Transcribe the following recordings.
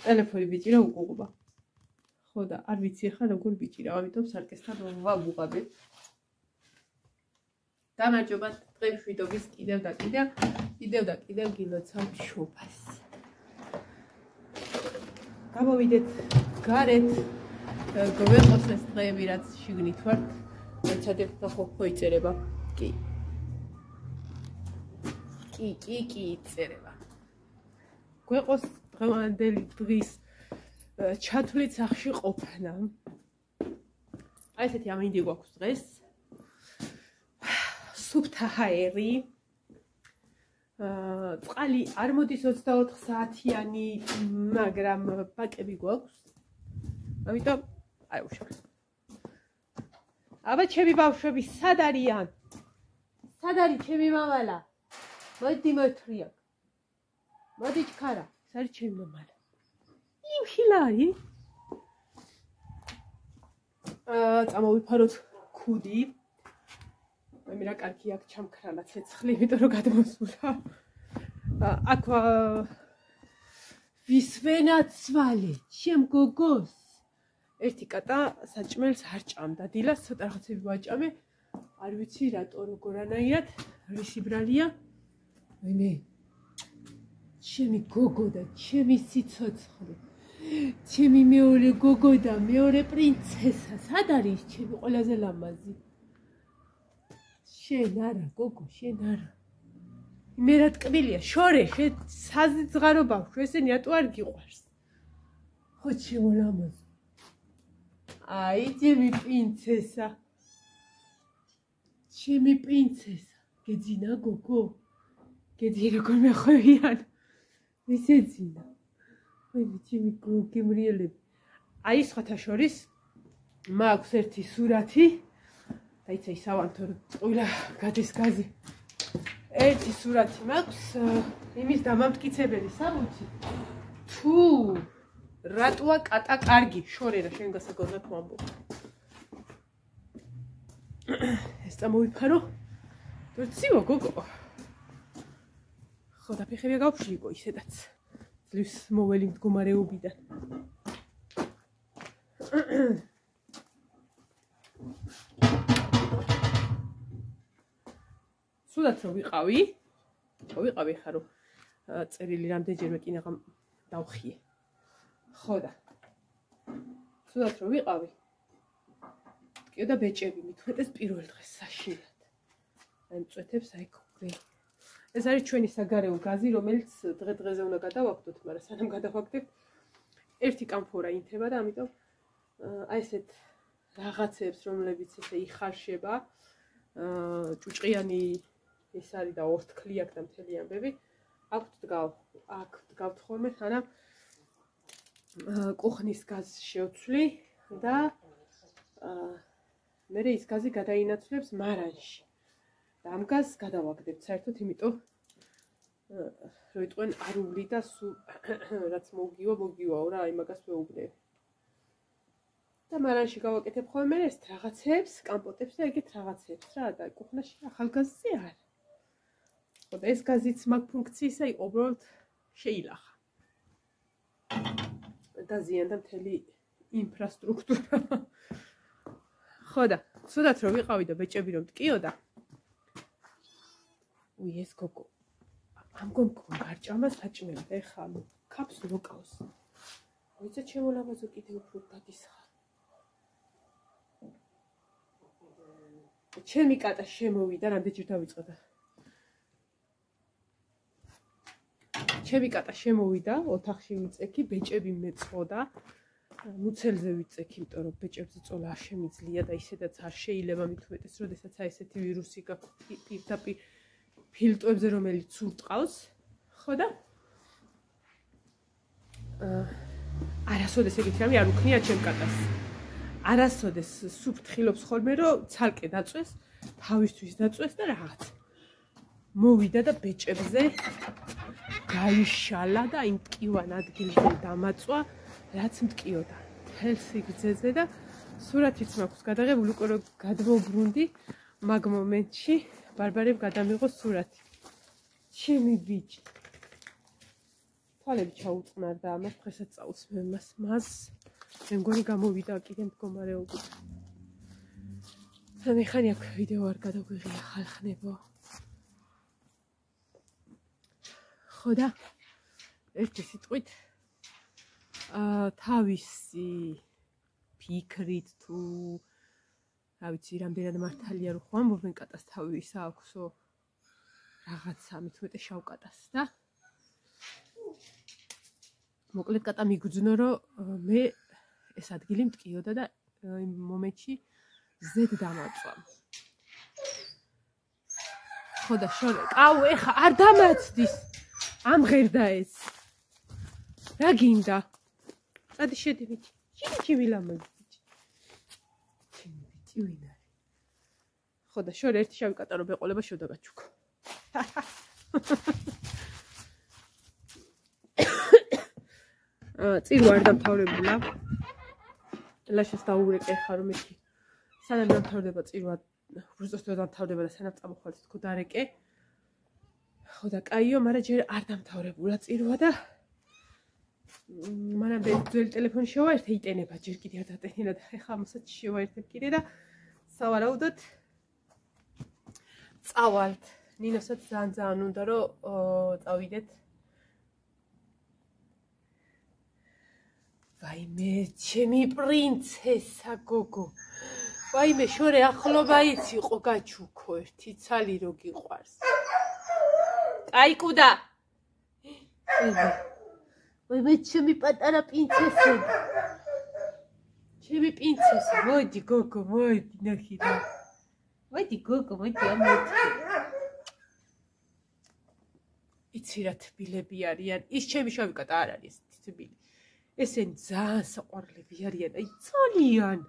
ტელეფონი ბიჭირა უყუყობა. ხო და არ ვიცი ახლა როგორ ბიჭირა, ამიტომ სარკესთან ვუღაბე. გამარჯობა, დღეს ვიდეოს კიდევ და კიდევ გილოცავ შობას. გამოვიდეთ გარეთ, გვეყოს ეს დღეები რაც შიგნით ვართ, ეცადებ და ხო იწერება. კი იწერება. გვეყოს დღევანდელი დღის ჩათვლით სახში ყოფნა. აი ესეთი ამინდი გვაქვს დღეს. სუფთა ჰაერი. წყალი არ მოდის 24 საათიანი, მაგრამ ბაკები გვაქვს. ამიტომ აი უშავ. აბა ჩემი ბავშვები სად არიან? სად არის ჩემი მამალა? მოდი მოთრიაკ. მოდი ჩქარა, ეს არის ჩემი მამალა. იმხილარი. წამოვიფაროთ ქუდი. მე რა კარგი აქ ჩამქრალა ცეცხლი, იმიტომ რომ გადმოსულა. აქ ვისვენაცვალე, ჩემ გოგოს. ერთი კატა საჭმელს არ ჭამდა, დილას ცოტა რაღაცები ვაჭამე. არ ვიცი რატო როგორანაირად, რისი ბრალია. მე ჩემი გოგო და ჩემი სიცოცხლე. ჩემი მეორე გოგო და მეორე პრინცესა, სად არის ჩემი ყველაზე ლამაზი? შენ არა, გოგო, შენ არა. მე რა ტკბილია, შორე, შენ საზღარო ბავშვ, ესენი რატო არ გიყვარს? ხო, ჩემო ლამაზი. აი, ჩემი პრინცესა. ჩემი პრინცესა. გეძინა, გოგო? გეძინა, როგორ მეხვევიან? მისეძინა. აი, ჩემი გემრიელები. აი, სხვათა შორის მაქვს ერთი სურათი. დაიცა ისავანთო წვილა გადის გაზი. ერთი სურათი მაქვს იმის დამამტკიცებელი სამუცი. თუ რატოა კატა კარგი, შორერა შენ გასაგონად ვამბობ. ეს წამოვიფარო. დორციო გოგო. ხო და ფეხები გავფშილიკო ისედაც. ძლივს მოველი მდგომარეობიდან. სულაც რომ ვიყავი ხა რომ წერილი რამდენჯერმე კინაღა დავხიე. ხო და სულაც რომ ვიყავი. ტკიო და ბეჭები მithumetes პირველ დღეს საშინლად. აი მწვეთებს აი გრე. ეს არის ჩვენი საგარეო გაზი, რომელიც დღე-დღეზე უნდა გადავაგდოთ, მაგრამ სანამ გადავაგდებთ, ერთი კამფორა ინთება და ამიტომ აი ესეთ რაღაცებს, რომლებიც ესე იხარშება, ჭუჭყიანი ეს არის და ორთქლი აქვს და მთელი ამბები. აქ დგავთ ხოლმე, სანამ კუხნის გაზს შევცვლი და მე ის გაზი გადაინაცვლებს მარანში. და ამ გაზს გადავაგდებთ საერთოდ, იმიტომ რომ იტყვენ არ უვლი და სულ რაც მოგივაო რა, აი მაგას ვეუბნები. და მარანში გავაკეთებ ხოლმე ეს რაღაცებს, კამპოტებს და ეგეთ რაღაცებს რა და კუხნაში ახალ გაზზე არა. ხო და ეს გაზიც მაგ ფუნქციისა იყო, უბრალოდ შეილახა. დაზიანდა მთელი ინფრასტრუქტურა. ხო და სულაც რომ ვიყავი და ბეჭები რომ ტკიო და უი ეს გოგო ამ გოგომ არ ჭამა საჭმელი და ეხა ქაფს როკავს. ვიცი ჩემო ლამაზო კიდევ უფრო დაგისხა. ჩემი კატა შემოვიდა, რამდენჯერ დავიწყდა. ჩემი კატა შემოვიდა, ოთახში ვიწექი, ბეჭები მეწყოდა. მუცელზე ვიწექი, იმიტომ რომ ბეჭებზე წოლა არ შემიძლია და ისედაც არ შეიძლება მithumetes, როდესაც აი ესეთი ვირუსი გაქვს პირდაპირ ფილტვებზე, რომელიც ურტყავს. ხო და არასოდეს ეგეთი რამე არ უქნია ჩემ კატას. არასოდეს სუფრთხილობს ხოლმე, რომ ცალკე დაწვეს, თავისთვის დაწვეს და რაღაც. მოვიდა და ბეჭებზე გაიშალა და იმ მტკივან ადგილზე დამაწვა, რაც მტკიოდა. მთელ სიგრძეზე და სურათიც მაქვს გადაღებული, უკვე რომ გადმოbrunდი, მაგ მომენტში ბარბარემ გადამიღო სურათი. ჩემი ბიჭი. თვალები ჩაუწყნარდა ამას, დღესაც წაუს მე მას. მე მგონი გამოვიდა კიდე მდგომარეობით. მე ხანი აქ ვიდეო არ გადაგვიღია ხალხნებო. ხო და ერთი სიტყვით თავისი ფიქრით თუ რა ვიცი რამდენად მართალია რომ ხო ამბობენ კატას თავი ისა აქვსო რაღაცა მithuete შავ კატას და მოკლედ კატა მიგძნო რომ მე ეს ადგილი მტკიოდა და იმ მომენტში ზედ დამაწვა. ხო და შორე ყავ ეხა არ დამაცდის ამღერდა ეს. რა გინდა? წადი შედი ბიჭი. ჩემი ლამაზი ბიჭი. ჩემი ბიჭი ვინ არის? ხო და შორე ერთი შავი კატა რო ბეყოლება შევდა გაჩუქო. წირვა არ დამთავრებულა. ლაშას დაურეკე ხარ რომ მეთქი. სანამ დამთავრდება წირვა, უბრალოდ დამთავრდება და სანამ წამოხვალ თქო დარეკე. ხო და კაიო, მაგრამ ჯერ არ დამთავრებულა წირვა და მანამდე ძველი ტელეფონი შევაერთე იტენება ჯერ კიდე არ დატენილა და ეხლა ამასაც შევაერთებ კიდე და სავარაუდოდ წავალთ. ნინოსაც ძალიან უნდა რომ წავიდეთ. ვაიმე, ჩემი პრინცესა გოგო. ვაიმე, შორე ახლობა იცი იყო გაჩუქო ერთი ცალი რო გიყვარს. აი კუდა. ვაიმე, ჩემი პატარა პრინცესა. ჩემი პრინცესა, მოდი გოგო, მოდი ნახე რა. მოდი გოგო, მოდი ამოდი. იცი რა თბილები არიან. ის ჩემი შავი კატა არ არის თბილი. ესენი ძალიან საყვარლები არიან, აი ძალიან.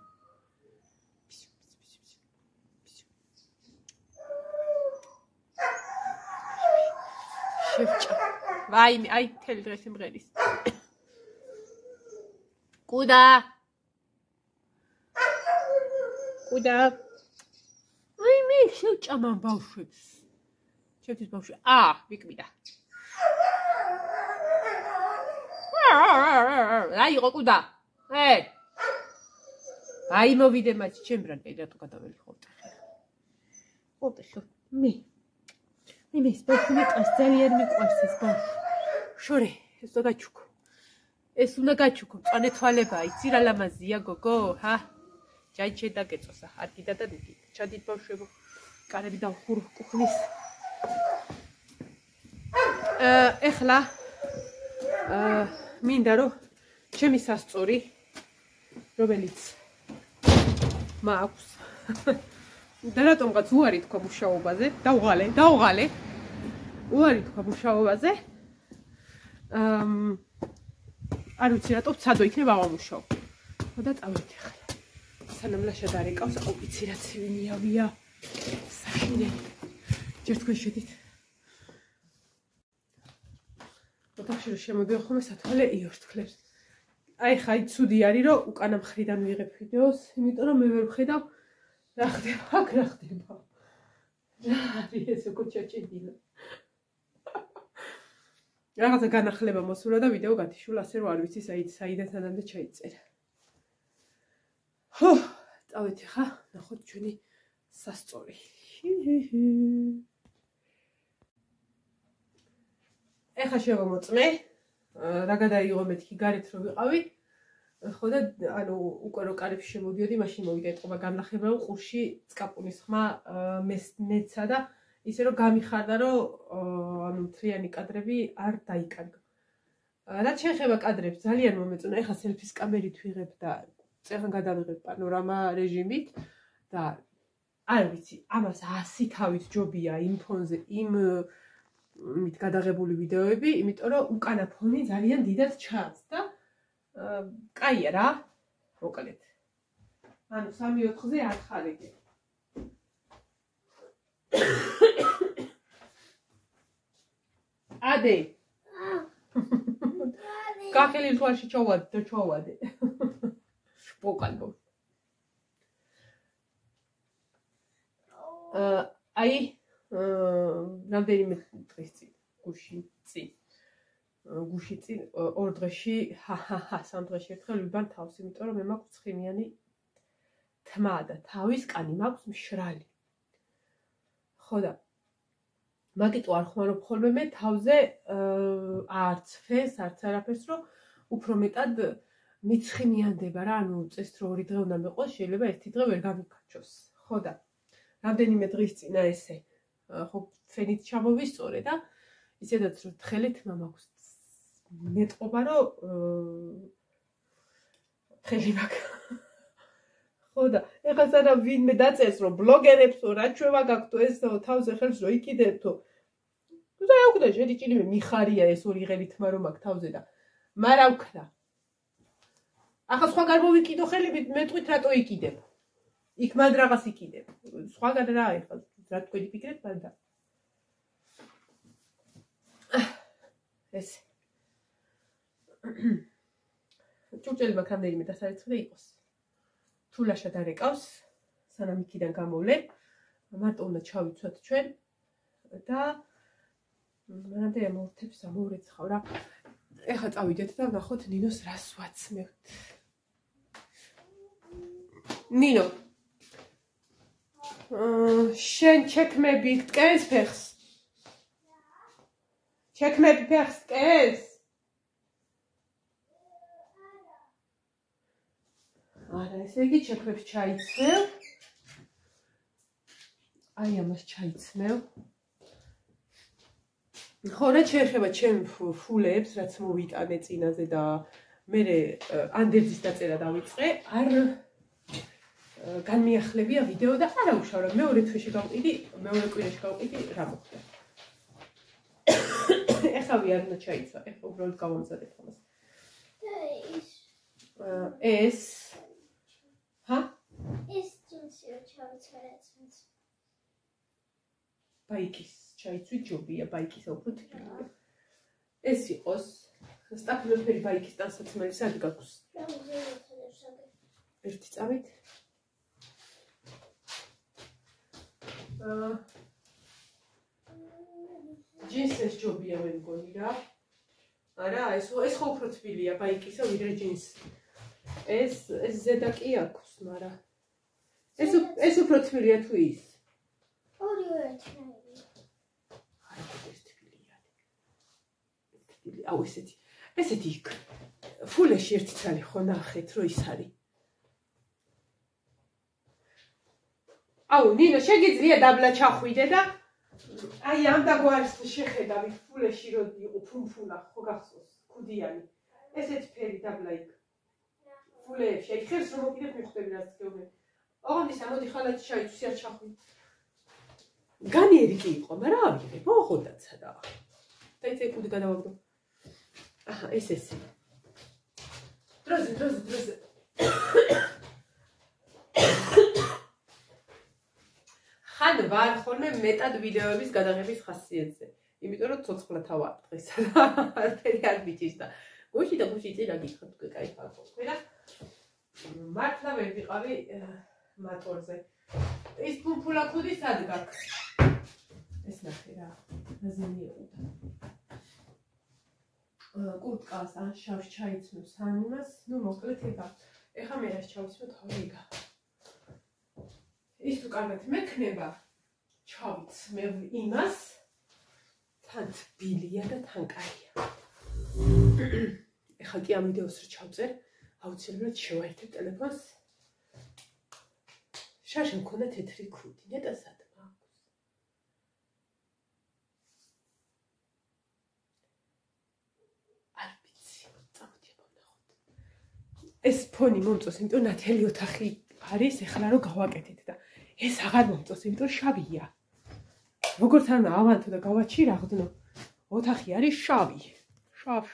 შევჭა. ვაიმე, აი თელი დღე სიმღერის. კუდა. კუდა. ვაიმე, შევჭა მან ბავშვებს. შევჭის ბავშვი. ვიკვიდა. აი იყო კუდა. აი მოვიდე მათ ჩემბრან რატო გადაველი ხოლმე. ხოლმე მე ეს ბავშვი მიყავს ძალიან მიყვარს ეს ბავშვი. შორე, ეს უნდა გაჩუქო. ეს უნდა გაჩუქო, მწვანე თვალება, იცი რა ლამაზია გოგო, ჰა? ჯაიჩე დაგეწოსა, არ კიდა და დიგი. ჩადით ბავშვებო, კარები დავხურკუხნის. ეხლა მინდა რომ ჩემი სასწორი რომელიც მაქვს და რატომღაც უარი თქვა მუშაობაზე დავღალე უარი თქვა მუშაობაზე არ ვიცი რატო ცადო იქნება ავამუშაო ხო და წავედი ახლა სანამ ლაშა დარეკავს აუ ვიცი რა ცივი მიავია საშინე ჯერ თქვენ შედით ოთახში რომ შემოდიო ხოლმე სათვალე იორთქლებს. აი ხაი ცუდი არის რომ უკანა მხრიდან ვიღებ ვიდეოს, იმიტომ რომ მე ვერ ვხედავ რა ხდება, აქ რა ხდება. რა არის ეს კოჩაჭიდილა. რაღაცა განახლება მოსულა და ვიდეო გათიშულა, ასე რომ არ ვიცი საიდან სანამდე ჩაიწერა. ხო, წავედი ხა, ნახოთ ჩვენი სასწორი. ეხლა შევამოწმე, რა გადაიღო მეთქი გარეთ რო ვიყავი. ხო და ანუ უკვე რო კარებში შემოდიოდი, მაშინ მოვიდა ეთყობა განლახება, რომ ყურში წკაპუნის ხმა მეცა და ისე რომ გამიხარდა, რომ ანუ მთლიანი კადრები არ დაიკარგა. რაც შეეხება კადრებს, ძალიან მომეწონა. ეხლა სელფის კამერით ვიღებ და წეგან გადავიღებ პანორამა რეჟიმით და არ ვიცი, ამას 100 თავით ჯობია იმ ფონზე, მით გადაღებული ვიდეოები, იმიტომ რომ უკანა ფონი ძალიან დიდად ჩანს და კაია რა, მოკლედ. ანუ 3-4-ზე არ ხარეგე. ადე. კახელი თვალში ჩავადე. შპოკალბო. აი რამდენიმე დღის წინ გუში წინ 2 დღეში სამ დღეში ერთხელ ვიბან თავს, იმიტომ რომ მე მაქვს ცხიმიანი თმა და თავის კანი მაქვს მშრალი. ხო და მაგიტო არ ხმარობ ხოლმე მე თავზე არც ფენს, არც არაფერს, რომ უფრო მეტად მიცხიმიანდება რა, ანუ წეს რო 2 დღე უნდა მეყოს, შეიძლება 1 დღე ვერ გამიქაჩოს. ხო და რამდენიმე დღის წინა ესე ხო ფენით ჩამოვისწორე და ისედაც რომ თხელი თმა მაქვს. მეტყობა რომ თხელი მაქვს. ხო და ეხლა სანამ ვინმე დაწერს რომ ბლოგერებსო რა ჩვევა გაქვთ ეს თავზე ხელს რო იკიდებთო. და აუქდა შედი ჭინიმე მიხარია ეს 2 ღერი თმა რომ აქვს თავზე და მარა ვქნა. ახლა სხვაგან მოვიკიდო ხელებით მეტყვით რატო იკიდებ? იქ მანდ რაღაც იკიდებ. სხვაგან რა ეხლა რა თქვენი ფიქრეთ მანდა. ეს ჭურჭელი მაქვს რამდენიმე დასარეცხლე იყოს. თულაშა დარეკავს, სანამ იქიდან გამოვლენ, მარტო უნდა ჩავიცვათ ჩვენ და მანამდე ამორთებს ამორეცხავ რა. ეხლა წავიდეთ და ვნახოთ ნინოს რას ვაცმევთ. ნინო, შენ ჩექმები გტკენს ფეხს? ჩექმები ფეხს გტკენს? არა, ესე იგი ჩექმებს ჩაიცმევ. აი ამას ჩაიცმევ. ხო, რა შეეხება ჩემ ფულებს, რაც მოვიტანე წინაზე და მე ანდერძის დაწერა დავიწყე, არ განმიახლებია ვიდეო და არა უშავრა, მეორე თვეში გავყიდი, მეორე კვირაში გავყიდი, რა მოხდა. ეხავი არ უნდა ჩაიცვა, ეხლა უბრალოდ გავამზადებ ამას. ეს ჰა? ეს ჯინსი რა ჩავიცვალეთ. ბაიკის ჩაიცვი ჯობია, ბაიკისა უფრო თბილია. ეს იყოს სტაფილოფერი ბაიკის ტანსაცმელი სად გაქვს? ერთი წავით. ჯინსის ჯობია მე მგონი რა. არა, ეს ხო უფრო თბილია ბაიკისა ვიდრე ჯინსი. ეს ზედა კი აქვს, მაგრამ ეს უფრო თბილია თუ ის? ორივე ერთნაირი. არა, ეს თბილია. აუ ესეთი იქ. ფულეში ერთი ცალი ხო ნახეთ, რომ ის არის. აუ, ნინო, შეგიძლია დაბლა ჩახვიდე და აი ამ დაგვარს შეხედავი ფულეში რომ იყო ფუნფუნა ხო გახსოვს, ქუდიანი. ესეთი ფერი დაბლა იქ. ფულეებში, აი ხელს რომ მოკიდებ მიხვდები რაც გეუბნები. ოღონდ ისა მოდი ხალათი ჩაიცვი არ ჩახვიდე. განიერი კი იყო, მაგრამ რა ვიღებ, ოღონდაცა და. და ეს კუდი გადავაგდო. აჰა, ეს. დროზე. ხან ვარ ხოლმე მეტად ვიდეოების გადაღების ხასიათზე. იმიტომ რომ ცოცხლად ვარ დღეს. არაფერი არ მიჭირს და გუში წინა გიხარ თუ კაი ხარ ხოლმე და მართლა ვერ ვიყავი მატორზე. ის ფუფულა ქუდი სად გაქვს? ეს ნახე რა. ნაზინიერი. კურტკას ან შავს ჩაიცმევს ან იმას, ნუ მოკლედ ეგა. ეხლა მე რას ჩავიცმევ თავი ეგა. ის თუ კარგად მექნება, ჩავიცმევ იმას, თან თბილია და თან კაია. ეხლა კი ამ ვიდეოს რო ჩავწერ, აუცილებლად შევაერთებ ტელეფონს. შაშა მქონდა თეთრი ქუდი, ნეტასად მაქვს. არ ვიცი, წამოდი ვნახოთ. ეს ფონი მომწონს, იმიტომ ნათელი ოთახი არის, ეხლა რომ გავაკეთეთ და ეს აღარ მომწონს, იმიტომ შავია. როგორც არ ავანთო და გავაჩი რაღდნო. ოთახი არის შავი. შავ.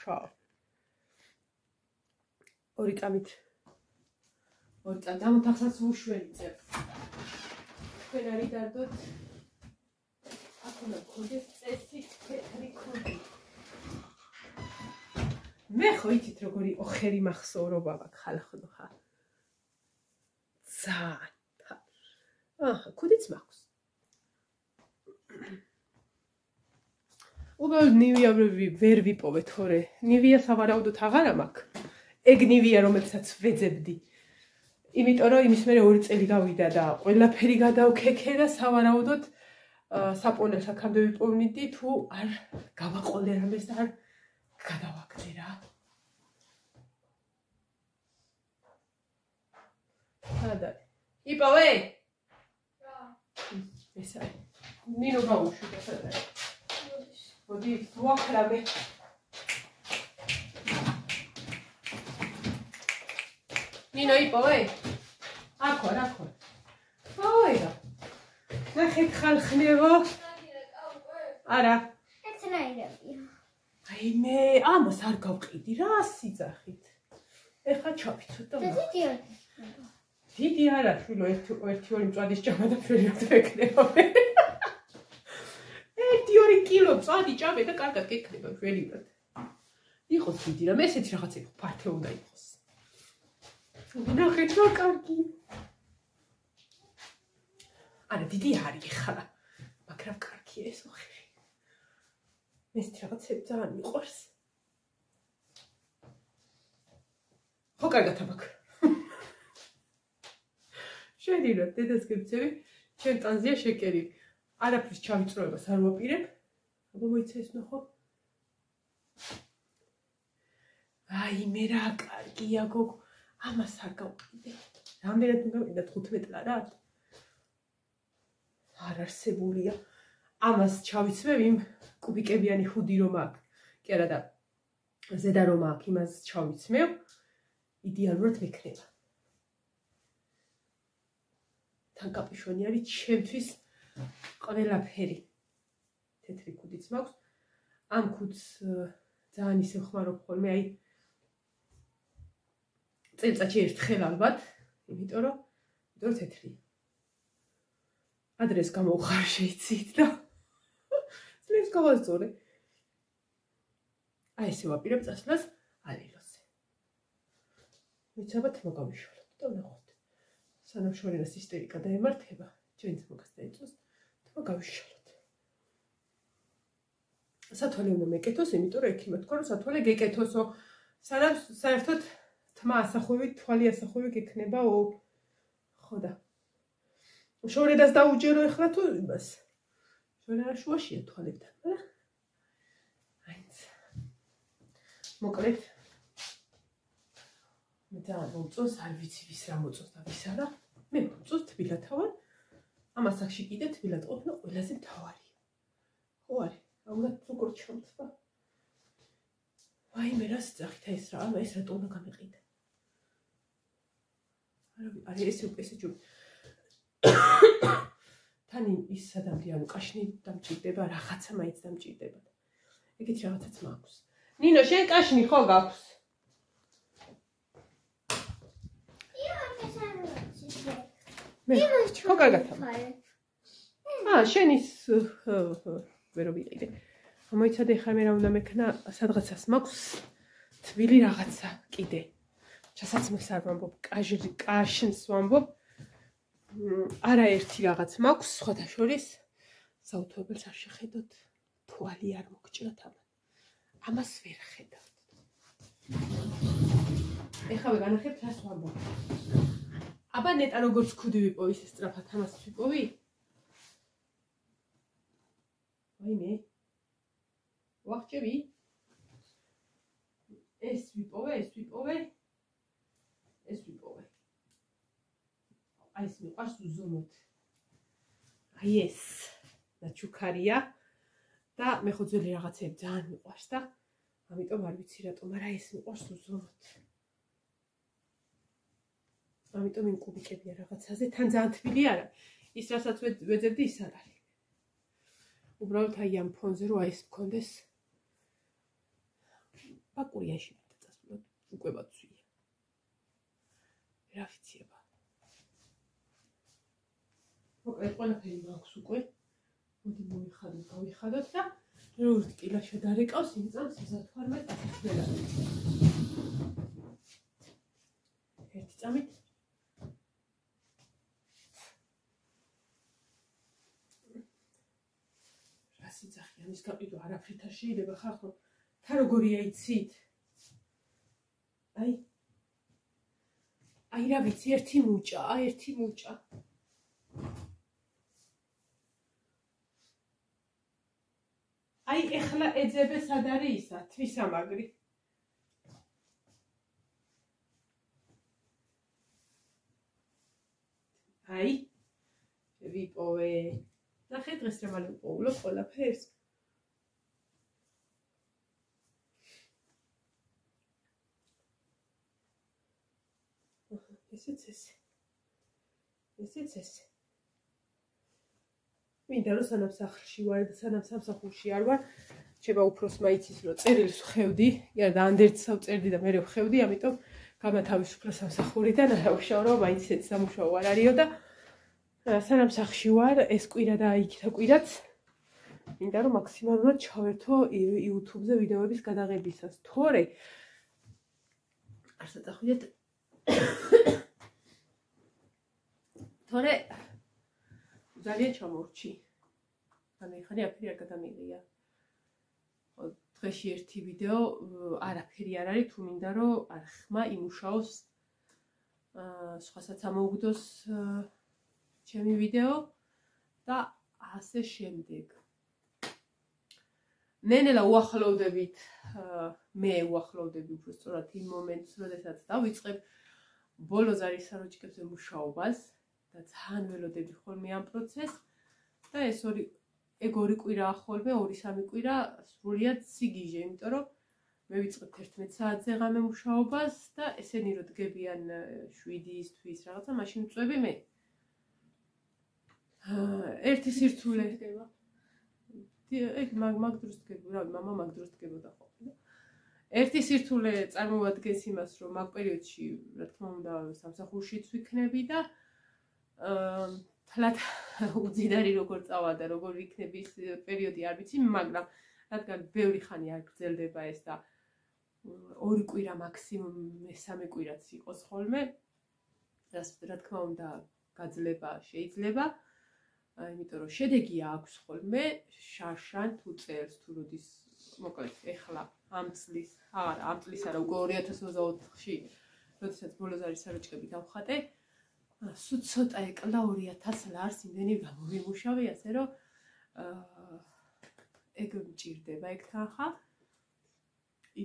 ორი წამით ამ ოთახსაც ვუშვენიწებ. თქვენ არის დარდოთ. აქ უნდა გქონდეს წესი თეთრი ქუდი. მე ხო იცით როგორი ოხერი მახსოვრობა მაქვს ხალხო ხა. ძალიან. აჰა, ქუდიც მაქვს. უბრალოდ ნივია ვერ ვიპოვე თორე. ნივია სავარაუდოდ აღარა მაქვს. ეგ ნივია რომელსაც ვეძებდი. იმიტომ რომ იმის მერე 2 წელი გავიდა და ყველაფერი გადავქექე და სავარაუდოდ საპონელს აქამდე ვიპოვნიდი თუ არ გავაყოლე რამეს და არ გადავაგდე რა. სადა იპოვე? რა. ეს არის. ნინო გაუშვიდა სადა. მოდი ვაქრამე. ნინო იპოვე? აქ ვარ. აოია. ნახეთ ხალხნევო. არა. ეცნაირებია. აი მე ამას არ გავყიდი რა სიძახით. ეხა ჩავიცოთ და დიდი არა შვილო 1-2 მწვადის ჭამა და ფერად ვეკნება. 1-2 კილო მწვადი ჭამე და კარგად გეკნება ველივრად. იყოს დიდი რა, ესეც რაღაცა იყო, ფართე უნდა იყოს. ნახეთ რა კარგი. არა დიდი არის ხარა. მაგრამ კარგია ეს ოხერი. ეს რაღაცა ძალიან მიყვარს. ხო კარგად აბაქ. შედირო დედას გებცევი, ჩემ ტანზია შეკერი. არაფრის ჩავიწროებას არ ვაპირებ. აბა მოიცა ეს ნახო. აი მე რა კარგია გოგო. ამას არ გავყიდე. რამდენად უნდა მიყიდა 15 ლარად? არ არსებულია. ამას ჩავიცმევ იმ კუბიკებიანი ხუდი რომ აქვს. კი არა და ზედა რომ აქვს, იმას ჩავიცმევ. იდეალურად მექნება. თანკაპიშონი არის ჩემთვის ყველაფერი. თეთრი ქუდიც მაქვს. ამ ქუდს ძალიან ისე ხმარობ ხოლმე, აი წელიწადში ერთხელ ალბათ, იმიტომ რომ თეთრია. ადრეს გამოვხარ შეიცით და წლებს გავასწორე. აი ესე ვაპირებ წასვლას ალილოზე. ვიცაბათ მოგავიშალოთ და ვნახოთ. სანამ შორენას ისტერიკა დაემართება, ჩვენც მოგას დაიწოს და მოგავიშალოთ. სათვალე უნდა მეკეთოს, იმიტომ რომ ექიმმა თქვა, რომ სათვალე გეკეთოსო. სანამ საერთოდ თმა ასახვევით, თვალი ასახვევი გექნებაო. ხო და შორენას დაუჯერო ეხლა თუ იმას. შორენა შუაშია თვალებთან, მაგრამ აიც. მოკლედ მე ძალიან მომწონს, არ ვიცი ვის რა მოწონს და ვის არა. მე მომწონს თბილად ვარ. ამ ასაკში კიდე თბილად ყოფნა ყველაზე მთავარია. ხო არის? უნდა როგორ ჩამწვა. ვაიმე რა სწახით ეს რა, ეს რატო უნდა გამეყიდა? არა ესე ჯობ. თან ის სადამდე ანუ კაშნი დამჭირდება, რაღაცა მაინც დამჭირდება. ეგეთი რაღაცაც მაქვს. ნინო, შენ კაშნი ხო გაქვს? ხო კარგად. შენ ის ვერ ვიყიდე. მოიცადე ხარ მე რა უნდა მექნა, სადღაცას მაქვს თბილი რაღაცა კიდე. ჩასაცმელს არ ვამბობ, კაშნს ვამბობ. არაერთი რაღაც მაქვს, სხვათა შორის საუთოებელს არ შეხედოთ, თვალი არ მოგჭრათ ამას ვერ ხედავთ. ეხლა ვეგანახებთ რას ვამბობ. აბა ნეტა როგორც ქუდი ვიპოვი, ეს სწრაფად ამას ვიპოვი? ვაიმე. ვახჭები? ეს ვიპოვე. აი ეს მიყვარს უზომოდ. აი ეს ნაჩუქარია და მე ხო ძველი რაღაცები ძალიან მიყვარს და ამიტომ არ ვიცი რატომ, მაგრამ ეს მიყვარს უზომოდ. ამიტომ იმ კუბიკებია რაღაცაზე, თან ძალიან თბილი არა. ის რასაც ვეძებდი ის არ არის. უბრალოდ აი ამ ფონზე რო აი ეს მქონდეს ბაკურიაში დაწასვლად უკვე ბაცვია. რა ვიცი აბა. მოკლედ ყველაფერი მაქვს უკვე. მოდი გავიხადოთ და როგორც კილაშა დარეკავს იმ წამს სათვალე დასასრულად. ერთი წამით რას სიძახიან ის გაყიდვა არაფრით არ შეიძლება ხახო თა როგორია იცით აი რა ვიცი ერთი მუჭა აი ეხლა ეძებე სად არის ისა თვისამაგრი აი ვიპოვე ნახე დღეს რა მალე უპოვლო ყველაფერს ესეც ესე მინდა რომ სანამ სახლში ვარ და სანამ სამსახურში არ ვარ რჩება უფროსმა იცის რომ წერილს ვხევდი იარა და ანდერცავ წერდი და მე ვხევდი ამიტომ გამათავისუფლა სამსახურიდან არავშავ რომ მაინც ეს სამუშაო არ არისო და სანამ სახლში ვარ ეს კვირა და იქითა კვირაც მინდა რომ მაქსიმალურად ჩავერთო YouTube-ზე ვიდეოების გადაღებისას თორე არ საწახვიდეთ თორე ძალიან ჩამორჩი განაიხარი აფერი არ გადამიღია დღეში ერთი ვიდეო არაფერი არ არის თუ მინდა რომ არ ხმა იმუშაოს სხვასაც ამოუგდოს ჩემი ვიდეო და ასე შემდეგ ნენელა უახლოვდებით მე უახლოვდები უფრო სწორად იმ მომენტს როდესაც დავიწყებ ბოლო ზარის საროჭკებზე მუშაობას და ძალიან ველოდები ხოლმე ამ პროცესს და ეს ორი კვირაა ხოლმე 2-3 კვირა სრულიად სიგიჟე იმიტომ რომ მე ვიწყებ 11 საათზე ღამე მუშაობას და ესენი რო დგებიან 7-ის თვის რაღაცა მაშინ ვწვევი მე ერთი სირთულე დგება ეგ მაგ დროს დგება რავი მამა მაგ დროს დგებოდა ხოლმე ერთი სირთულე წარმოადგენს იმას რომ მაგ პერიოდში რა თქმა უნდა სამსახურშიც ვიქნები და თლათ უძინარი როგორ წავა და როგორ ვიქნები ის პერიოდი არ ვიცი მაგრამ რადგან ბევრი ხანი არ გრძელდება ეს და 2 კვირა მაქსიმუმ 3 კვირაც იყოს ხოლმე რა თქმა უნდა გაძლება შეიძლება იმიტომ რომ შედეგი აქვს ხოლმე შარშან თუ წელს თუ როდის მოკლედ ეხლა ამ წლის არა უკვე 2024-ში როდესაც ბოლო ზარის საროჭკები დავხატე სულ ცოტა ეკლა 2000 ლარს იმდენი გამოვიმუშავე ასე რომ ეგ მჭირდება ეგ თანხა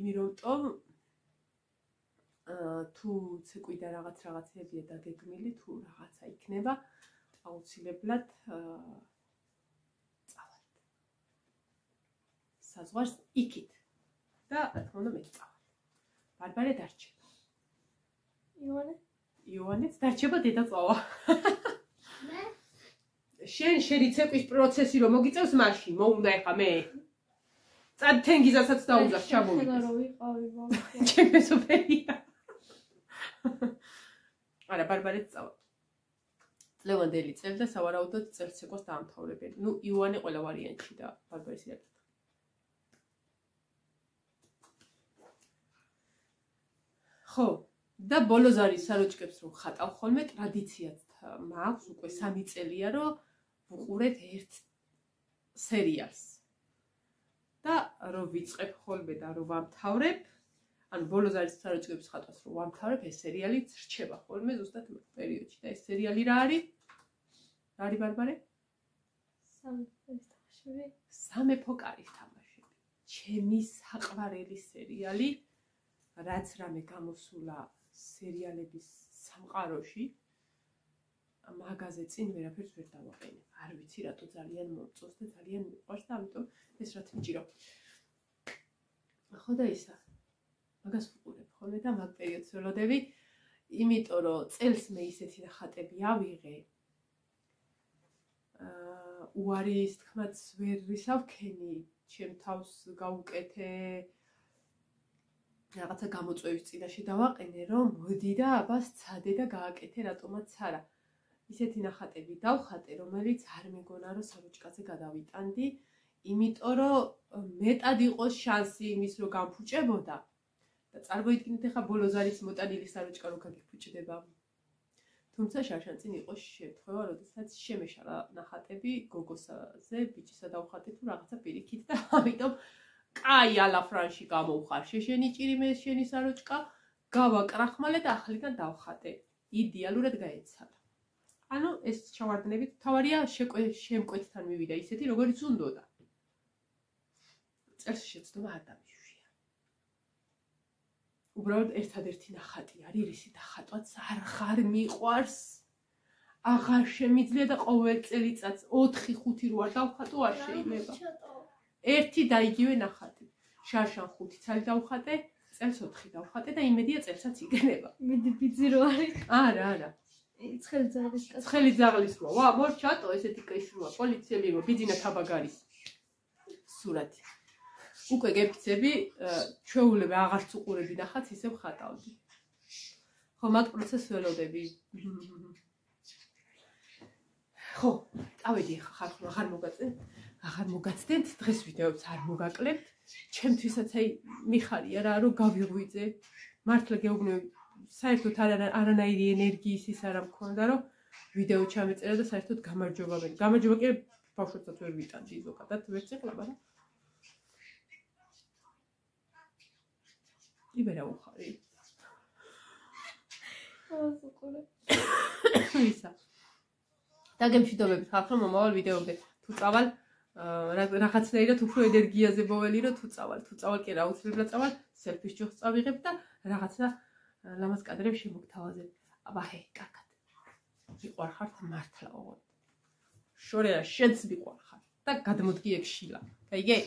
იმიტომ თუ ცეკვიდა რაღაცებია დაგეგმილი თუ რაღაცა იქნება აუცილებლად წავალ საზღვარს იქით და რა თქმა უნდა მე წავალ ბარბარე დარჩება ივანეც დარჩება დედა წავა შენი ცეკვის პროცესი რომ მოგიწევს მაშინ მოუნდა ეხა მე წად თენგიზასაც დაუძახ ჩამოვიდეს რა ვიყავი ბაბა ჩემი სუპერია არა ბარბარეც წავა ლევანდელი წელ და სავარაუდოდ წელსეკვას დაამთავრებენ. ნუ ივანე ყველა ვარიანტში და ბარბარის იარეთ. ხო, და ბოლო ზარის საროჭკებს რომ ხატავ ხოლმე ტრადიციად მაქვს უკვე 3 წელია რომ ვუყურეთ ერთ სერიალს. და რომ ვიწყებ ხოლმე და რომ ვამთავრებ, ანუ ბოლო ზარის საროჭკების ხატვას რომ ვამთავრებ, ეს სერიალიც რჩება ხოლმე ზუსტად იმ პერიოდში და ეს სერიალი რა არის? რა არის ბარბარე? სამეფო კარის თამაშები. ჩემი საყვარელი სერიალი, რაც რამე გამოსულა სერიალების სამყაროში, მაგაზე წინ ვერაფერს ვერ დავაყენებ. არ ვიცი რატო ძალიან მომწონს და ძალიან მიყვარს და ამიტომ ეს რაც მიჭირო. ხო და ისა. მაგას ვუყურებ ხოლმე და მაგ პერიოდს ველოდები, იმიტომ რომ წელს მე ისეთი ხატები ავიღე. უარის თქმაც ვერ ვისავქენი, ჩემ თავს გავუკეთე რაღაცა გამოწვევის წინაშე დავაყენე, რომ მოდი და აბა სცადე და გააკეთე რატომაც არა. ისეთი ნახატები დავხატე, რომელიც არ მეგონა რომ საროჭკაზე გადავიტანდი, იმიტომ რომ მეტად იყოს შანსი იმის რომ გამფუჭებოდა. და წარმოიდგინეთ ახლა ბოლო ზარის მოტანილი საროჭკა რო გაგიფუჭდება. თუმცა შარშან წინ იყო შემთხვევა, როდესაც შემეშალა ნახატები გოგოსაზე, ბიჭისა დავხატე თუ რაღაცა პირიქით და ამიტომ კაი ალაფრანში გამოვხარ. შეშენი ჭირიმე შენი საროჭკა, გავაკრახმალე და ახლიდან დავხატე. იდეალურად გაეცალა. ანუ ეს ჩავარდნებით, თავარია შემკვეთთან მივიდა ისეთი, როგორც უნდოდა. წელს შეცდომა არ დამიშვია. უბრალოდ ერთადერთი ნახატი არის, რისი დახატვაც არ მიყვარს. აღარ შემიძლია და ყოველ წელიწადს 4-5 რო არ დავხატო, არ შეიძლება. ერთი და იგივე ნახატი. შარშან 5 ცალი დავხატე, წელს 4 დავხატე და იმედია წელსაც იქნება. მიდი ბიძი რო არის. არა. ცხელი ძაღლის კაცი. ცხელი ძაღლის როა. ვა, მორჩატო ესეთი კისროა, პოლიციელი რო ბიძინა თაბაგარის სურათი. უკვე გეფიცები, ჩვეულები აღარც უყურები ნახატს, ისევ ხატავდი. ხო, მათ პროცესს ველოდები. ხო, წავედი ახლა ხარ აღარ მოგაწევთ. აღარ მოგაცდენთ, დღეს ვიდეოებს არ მოგაკლებთ. ჩემთვისაც აი მიხარია რა, რომ გავიღვიძე. მართლა გეუბნები, საერთოდ არანაირი ენერგიის ის არ მქონდა, რომ ვიდეო ჩამეწერა და საერთოდ გამარჯობა მე. გამარჯობა კი ბავშვებსაც ვერ ვიტანდი ზოგადად, ვერც ეყლება რა. იბერა უხარი. ისა. დაგემშვიდობებით ხალხო, მომავალ ვიდეომდე თუ წავალ რაღაცნაირად უფრო ენერგიაზე მოველი, რომ თუ წავალ კი რა აუცილებლად წავალ, სელფის ჯოხს წავიღებ და რაღაცა ლამაზ კადრებს შემოგთავაზებ. აბა ჰე, კარგად. მიყვარხართ მართლა ოღონდ. შორეა შენც მიყვარხარ და გადმოდგი ეგ შილა. გაიგე?